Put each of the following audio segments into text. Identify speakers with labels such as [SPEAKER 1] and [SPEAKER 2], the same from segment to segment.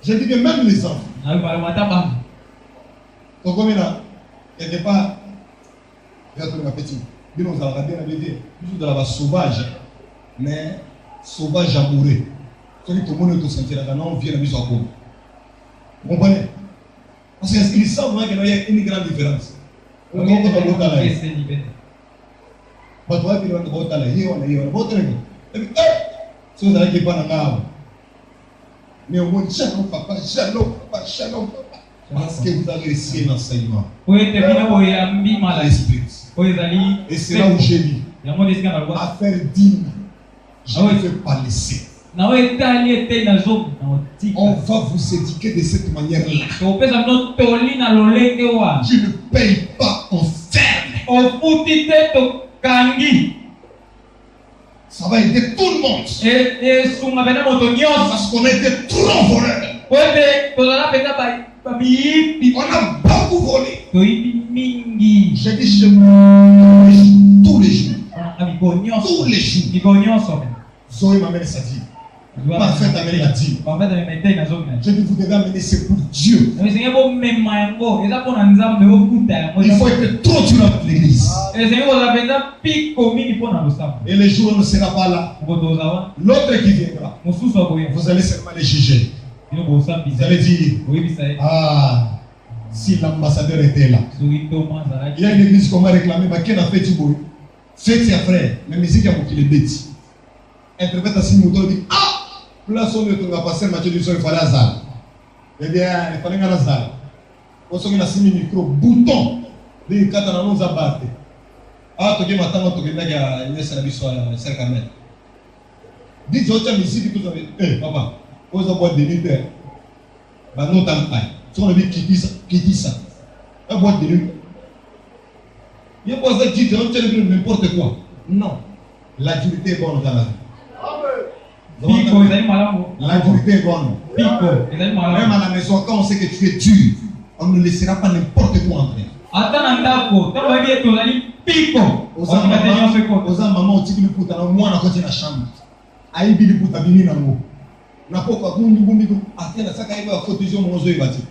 [SPEAKER 1] Je dis que même les enfants. Donc comme là, quelque part, regarde ma petite. Nous allons regarder la BD. Nous de la sauvage, mais sauvage amoureux. Tout le monde est au sentier là, on vient à la mise en compte. Vous comprenez? Parce qu'il semble qu'il y a une grande différence. On va voir si vous n'avez pas la mais au moins, shalom papa, shalom papa, shalom papa. Parce que vous avez essayé l'enseignement. L'esprit. Et c'est là où j'ai dit, affaire digne, je ne vais pas laisser. On va vous éduquer de cette manière-là. Je ne paye pas en ferme. Ça va aider tout le monde. Parce qu'on était trop voleurs. On a beaucoup volé. J'ai dit chez moi tous les jours. Tous les jours. Zoé m'amène sa vie. Parfait amène la vie. Je dis vous devez amener c'est pour Dieu. Il faut être trop dur avec l'église. Et le jour où on ne sera pas là, l'autre qui viendra, vous allez seulement les juger. Vous allez dire, ah, si l'ambassadeur était là. Il y a une église qu'on m'a réclamé, mais qui a fait du bruit. Faites ses frères, la musique a beaucoup les bêtes. Interprète à Simon dit, ah, place où on va passer le match du soir, il fallait Azar. Eh bien, il fallait un Azar. On s'en a 6 micro, bouton, les 4 ans, on nous a battu. Ah, tu as maintenant, tu as une service à Serkamel. Dites aux gens ici que vous avez, eh, papa, vous avez boîte de nuit, bah, non, t'as pas. Si on a dit qui dit ça, la boîte de nuit. Il n'y a pas ça qui dit, on tient n'importe quoi. Non, la vérité est bonne dans la vie. La vérité est bonne. Même à la maison, quand on sait que tu es dur, on ne laissera pas n'importe quoi entrer. Aux maman, on dit que le putain, moi, on a continué la chambre. Aïe, le putain, bini na mo. Na poko, bumbi, atena, ça, quand il va protéger mon oeil, bâti.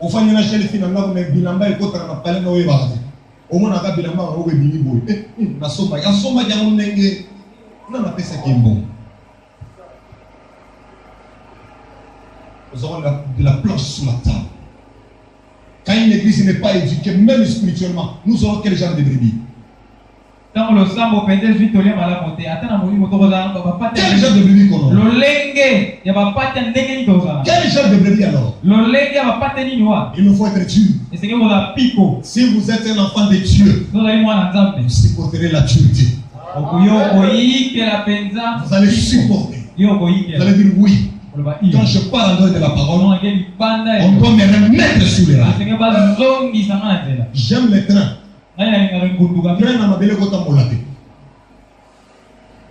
[SPEAKER 1] Au fond, il y a un chef de finalement, mais bilamba, il faut que on a parlé de l'oeil, bâti. Au moins, on a bilamba, on a bini boy. Na soma, il y a soma, il y a un nègre. On a appelé ça qui est bon. Nous avons de la planche sur la table. Quand une église n'est pas éduquée, même spirituellement, nous aurons quel genre de brebis? Quel genre de brebis qu'on aura? Quel genre de brebis alors? Il nous faut être dur. Si vous êtes un enfant de Dieu, vous supporterez la dureté. Vous allez supporter. Vous allez dire oui. Quand je parle en dehors de la parole, on doit me remettre sur les rails. J'aime les trains. Train na mabele kota molate.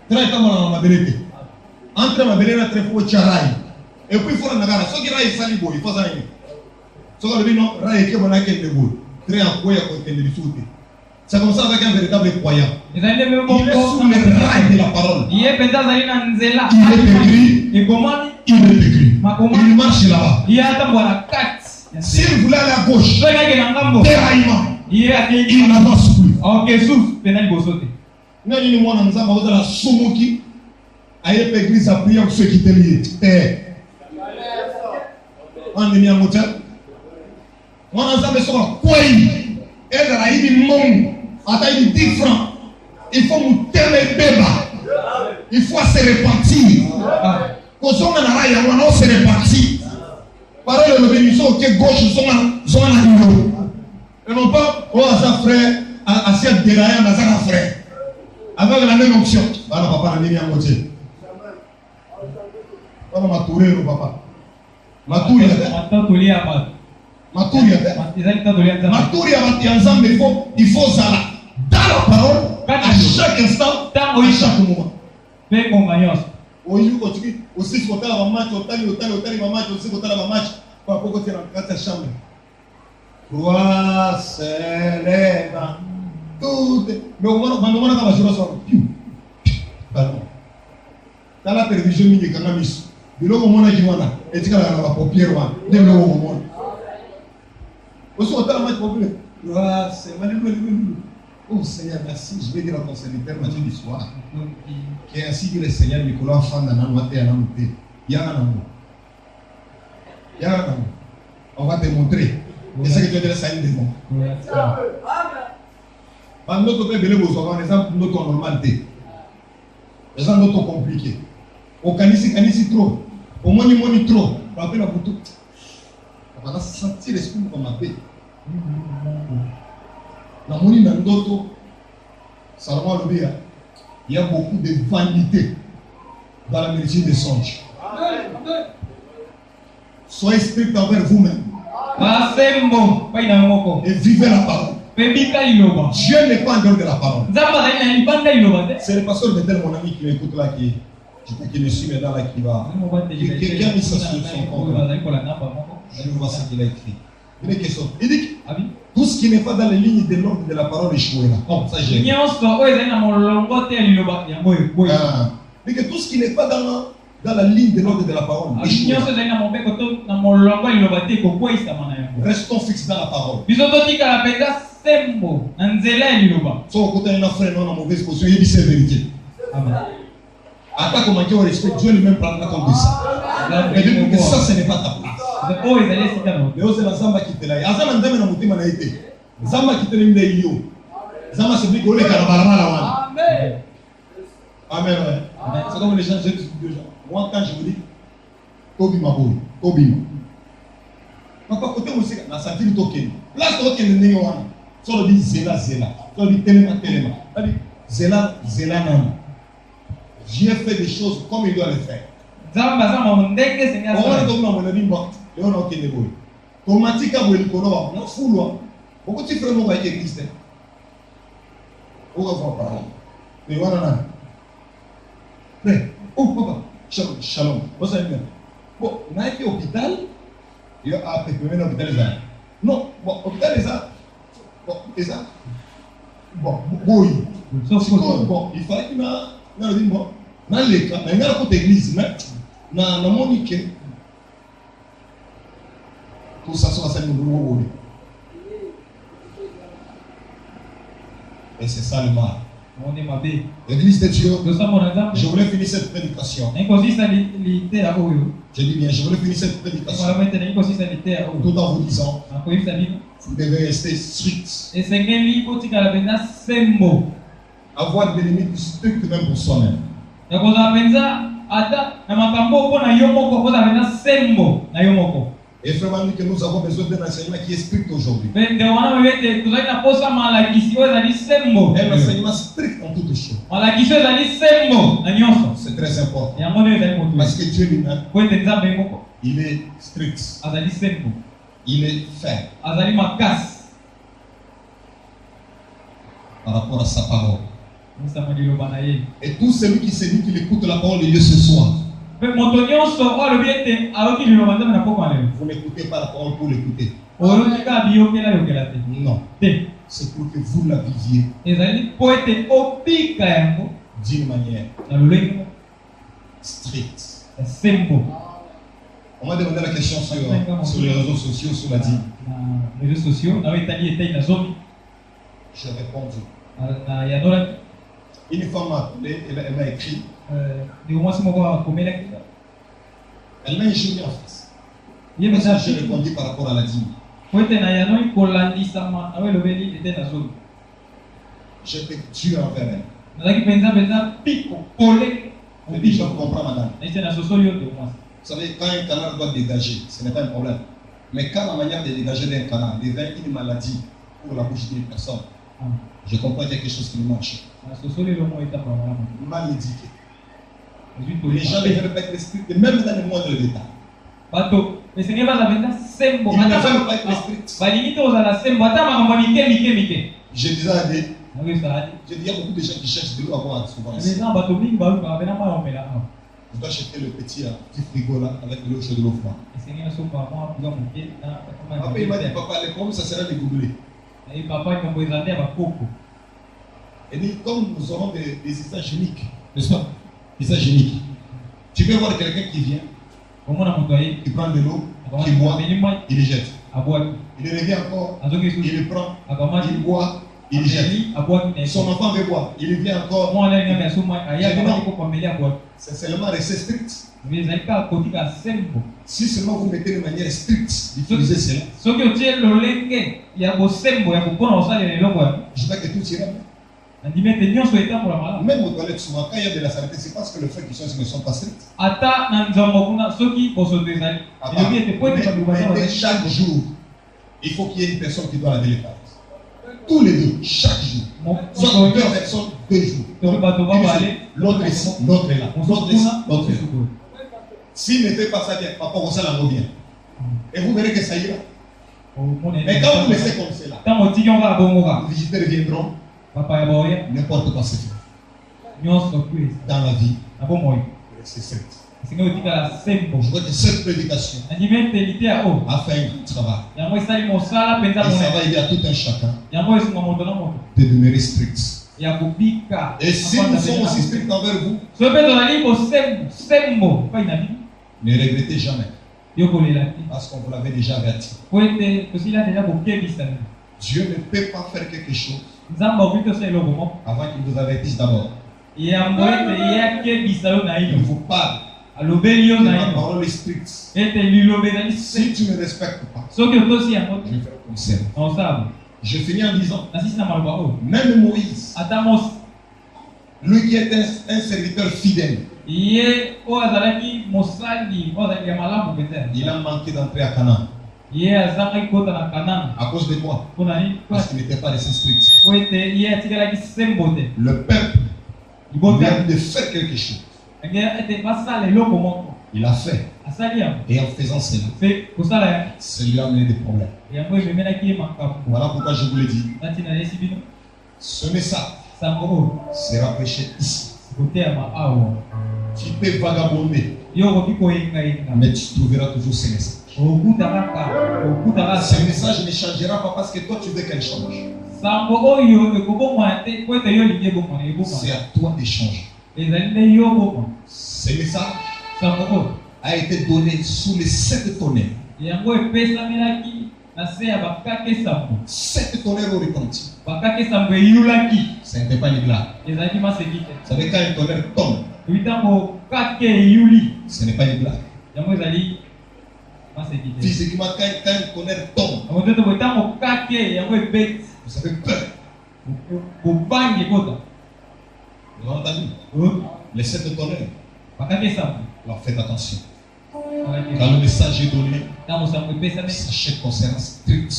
[SPEAKER 1] Train kama na mabele. Entre mabele na train pour charai. Et puis il faut la gara. So qui rail sali boy, il faut ça ni. So quand le non rail ke bona ke le boy. Train à quoi ya côté de l'isouté. C'est comme ça avec un véritable croyant. Il est sous les rails de la parole. Il est écrit. Et comment il est écrit. Il marche là-bas. S'il voulait aller à gauche, déraillement. Il n'avance plus. Nous avons la Somoki. Aïe, l'église a prié pour ceux qui étaient liés. On est mis en motel. On a fait ça. Quoi? Elle a dit non. Attends, il dit 10 francs. Il faut monter les bébés. Il faut se repentir. Quand on a se repentir. Parole de bénédiction que gauche sont en niveau. Et non pas, oh, ça frère, à cette déraillée, on a ça frère. Avec la même option. Voilà, papa, on a mis à moitié. Voilà, ma tourée, papa. Ma tourée, il faut ça là. Dans la parole, à chaque instant, à chaque moment. Aussi, il faut faire un match, aussi, il faut faire un match. Pas pour côté dans la chambre. Roi, célèbre. Tout. Mais au moment où on a joué, pardon. Dans la télévision, il y a des biloko mona ki wana etikala na ba paupière wana nde biloko mona aussi on t'a la populaire ah c'est malheureux. Oh Seigneur, merci, je vais dire à ton serviteur Mathieu du soir qui est ainsi que le Seigneur Nicolas Fanda na note à noter on va te montrer et c'est que tu as déjà ça une démon par notre père belé besoin les gens notre normalité les gens notre compliqué au canisi trop au moni trop rappelle la boutou on va sentir l'esprit comme ma paix la moni na ndoto Salomon Lobia il y a beaucoup de vanité dans la médecine des songes. Soyez strict envers vous-même et vivez la parole. Dieu n'est pas en dehors de la parole. C'est le pasteur Betel, mon ami qui m'écoute là, qui me suit maintenant là, qui a mis ça sur son compte. Je vais voir ce qu'il a écrit. Il dit tout ce qui n'est pas dans les lignes de l'ordre de la parole échouera. Comme ça, j'ai dit que tout ce qui n'est pas dans la ligne de l'ordre de la parole échouera. Restons fixés dans la parole. Si on côté un frère non en mauvaise position, il dit c'est la vérité. Attaque au manquer au respect, Dieu lui-même prendra compte de ça. Mais dit que ça, ce n'est pas ta place. Mais on sait la Zamba qui te l'a. Azama ndame na mutima na ite. Zamba qui te l'a mis yo. Zamba se dit que le karabarama la wana. Amen. Amen. C'est comme les gens jettent sur deux gens. Moi quand je vous dis Tobi Maboui, Tobi. Papa côté aussi na santiri token. Place token ndenge wana. Solo dit zela. Solo dit telema. Zela nan. Dieu fait des choses comme il doit les faire. On va comme on a dit bon. Et on a ok les automatique à vous kono na fulwa. Beaucoup de frères va exister. On va voir parler. Mais voilà là. Mais papa. Shalom. Vous savez bien. Bon, na qui hôpital. Il a appelé un hôpital là. Non, bon, hôpital là. Bon, et ça. Bon, bon, il fallait qu'il m'a dit bon. Dans les cas, mais il y a la côté église, mais dans Monique, tout ça soit ça nous. Et c'est ça le mal. L'église de Dieu, je voulais finir cette prédication. Je dis bien, je voulais finir cette prédication tout en vous disant, vous devez rester strict. Avoir des limites strictes même pour soi-même. Et vraiment que nous avons besoin d'un enseignement qui est strict aujourd'hui. Un enseignement strict en toutes choses. C'est très important. Parce que Dieu lui-même, il est strict. Il est ferme par rapport à sa parole. Et tout celui qui se dit qu'il écoute la parole de Dieu ce soir, vous n'écoutez pas la parole pour l'écouter. Non. C'est pour que vous la viviez d'une manière stricte. On m'a demandé la question sur les réseaux sociaux, sur la dîme. J'ai répondu. Une femme m'a appelé, elle m'a écrit. Elle m'a échoué en face. J'ai répondu par rapport à la dîme. J'étais dur envers elle. Je dis, je comprends madame. Vous savez, quand un canard doit dégager, ce n'est pas un problème. Mais quand la manière de dégager d'un canard devient une maladie pour la bouche d'une personne, je comprends quelque chose qui marche. Mal éduqué. Les gens ne veulent pas être stricts, même dans les moindres détails. Ils ne veulent pas être stricts. Je disais à Adé, il y a beaucoup de gens qui cherchent de l'eau à boire souvent. Je dois acheter le petit frigo là avec de l'eau chaude et de l'eau froide. Après il m'a dit, papa, les pommes, ça sera dégoûté. Et dit, comme nous aurons des essais géniques, n'est-ce pas? Essais géniques. Tu peux voir quelqu'un qui vient, Il prend de l'eau, il boit, il les jette. Il revient encore, il le prend, il boit, il jette. Son enfant veut boire, il vient encore. C'est seulement rester strict. Si seulement vous mettez de manière stricte, d'utiliser cela, je veux que tout ira bien. Même aux toilettes, souvent, quand il y a de la saleté, c'est parce que le fait qu'ils ne sont pas stricts. Mais chaque jour, il faut qu'il y ait une personne qui doit laver les toilettes. Tous les deux, chaque jour. Soit deux personnes, 2 jours. L'autre ici, l'autre est là. L'autre ici, l'autre est là. S'il ne fait pas ça bien, papa, on s'en en revient. Et vous verrez que ça ira. Mais quand vous laissez comme c'est là, les visiteurs viendront, n'importe quoi se fait. Dans la vie, c'est strict. Je vois que cette prédication a fait un travail. Et ça va aider à tout un chacun de demeurer strict. Et si nous sommes aussi stricts envers vous, ne regrettez jamais. Parce qu'on vous l'avait déjà averti. Dieu ne peut pas faire quelque chose avant qu'il vous avertisse d'abord. Il vous parle. Ma parole est stricte. Si tu ne respectes pas, je vais faire comme ça. Je finis en disant, même Moïse, lui qui est un serviteur fidèle, il a manqué d'entrer à Canaan. À cause de quoi? Parce qu'il n'était pas resté strict. Le peuple vient de faire quelque chose. Il a fait. Et en faisant cela, ça lui a amené des problèmes. Voilà pourquoi je vous l'ai dit. Ce message sera prêché ici. Tu peux vagabonder, mais tu trouveras toujours ce message. Ce message ne changera pas parce que toi tu veux qu'elle change. C'est à toi de changer. Ce message a été donné sous les 7 tonnerres. 7 tonnerres ont retenti. Ce n'était pas une blague. Vous savez, quand un tonnerre tombe, ce n'est pas une blague. Physiquement, quand un tonnerre tombe, vous avez peur. Vous avez entendu? Les 7 tonnerres. Alors faites attention. Quand le message est donné, sachez qu'on sera strict.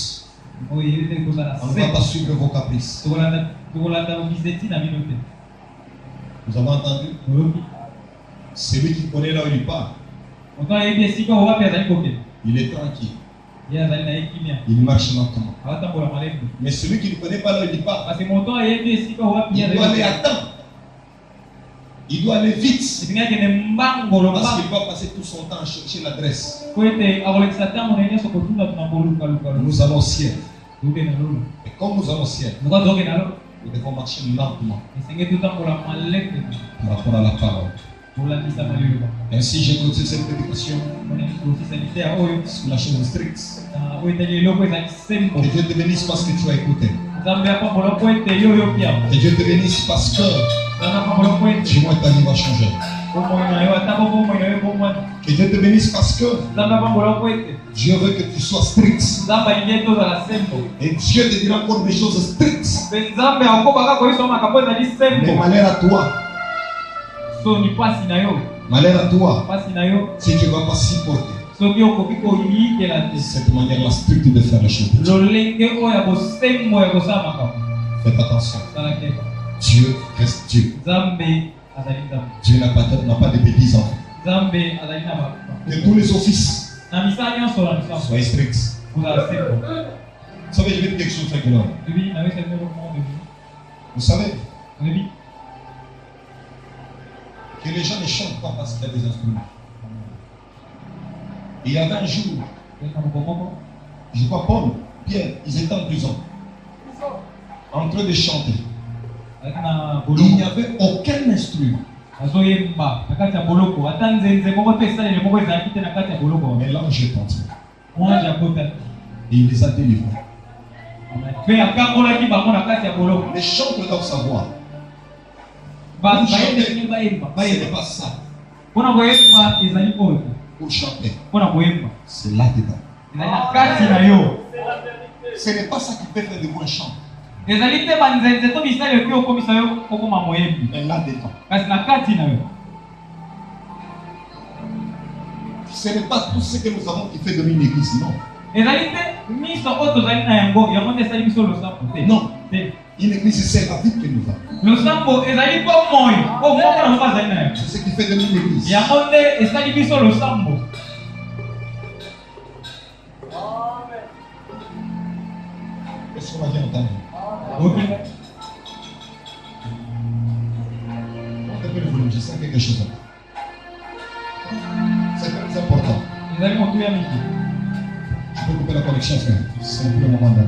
[SPEAKER 1] On ne va pas suivre vos caprices. Vous avez entendu? Celui qui connaît là où il part, il est tranquille. Il marche lentement. Mais celui qui ne connaît pas là où il part, il doit aller à temps. Il doit aller vite. Parce qu'il va passer tout son temps à chercher l'adresse. Nous allons au ciel. Et comme nous allons au ciel, nous devons marcher lentement par rapport à la parole. Ainsi, j'ai clôturé cette prédication sur la chose stricte. Que Dieu te bénisse parce que tu as écouté. Que Dieu te bénisse parce que du moins ta vie va changer. Que Dieu te bénisse parce que Dieu veut que tu sois strict. Et Dieu te dira encore des choses strictes. Mais malheur à toi. Malheur à toi si tu ne vas pas supporter cette manière-là stricte de faire les choses. Faites attention. Dieu reste Dieu. Dieu n'a pas de petits enfants. Que tous les offices soient stricts. Vous savez, je vais dire quelque chose très clair. Vous savez que les gens ne chantent pas parce qu'il y a des instruments. Il y avait un jour, je crois Paul, Pierre, ils étaient en prison, en train de chanter. Il n'y avait aucun instrument.
[SPEAKER 2] azoyemba na kati ya boloko ata nzenze moko pe esalele moko ezalaki te na kati ya boloko.
[SPEAKER 1] Mais l'ange est entré.
[SPEAKER 2] Ange akota
[SPEAKER 1] Et il les a délivrés.
[SPEAKER 2] pe akangolaki bango na kati ya boloko.
[SPEAKER 1] Les chantres doivent savoir.
[SPEAKER 2] bayende bayemba
[SPEAKER 1] Ce n'est pas ça.
[SPEAKER 2] mpona koyemba ezali oyo
[SPEAKER 1] Pour chanter,
[SPEAKER 2] mpona koyemba
[SPEAKER 1] c'est là-dedans.
[SPEAKER 2] ezali na kati na yo.
[SPEAKER 1] Ce n'est pas ça qui peut faire de moi un chanteur.
[SPEAKER 2] ezali te banzenze to bisali oki okomisa yo okoma moyembi,
[SPEAKER 1] Mais là-dedans.
[SPEAKER 2] kasi na kati na yo.
[SPEAKER 1] Ce n'est pas tout ce que nous avons qui fait de nous une église, non.
[SPEAKER 2] ezali te miso oyo tozali na yango yango nde esali biso losambo te.
[SPEAKER 1] Non.
[SPEAKER 2] te
[SPEAKER 1] Une église, c'est la vie que nous avons.
[SPEAKER 2] losambo ezali po moi po moko na moko azali na yango,
[SPEAKER 1] C'est ce qui fait de nous une église.
[SPEAKER 2] yango nde esali biso losambo.
[SPEAKER 1] Est-ce qu'on a bien entendu? Je sens quelque chose là. C'est très important.
[SPEAKER 2] ezali motu ya miki.
[SPEAKER 1] Je peux couper la connexion, frère. C'est un peu le moment de la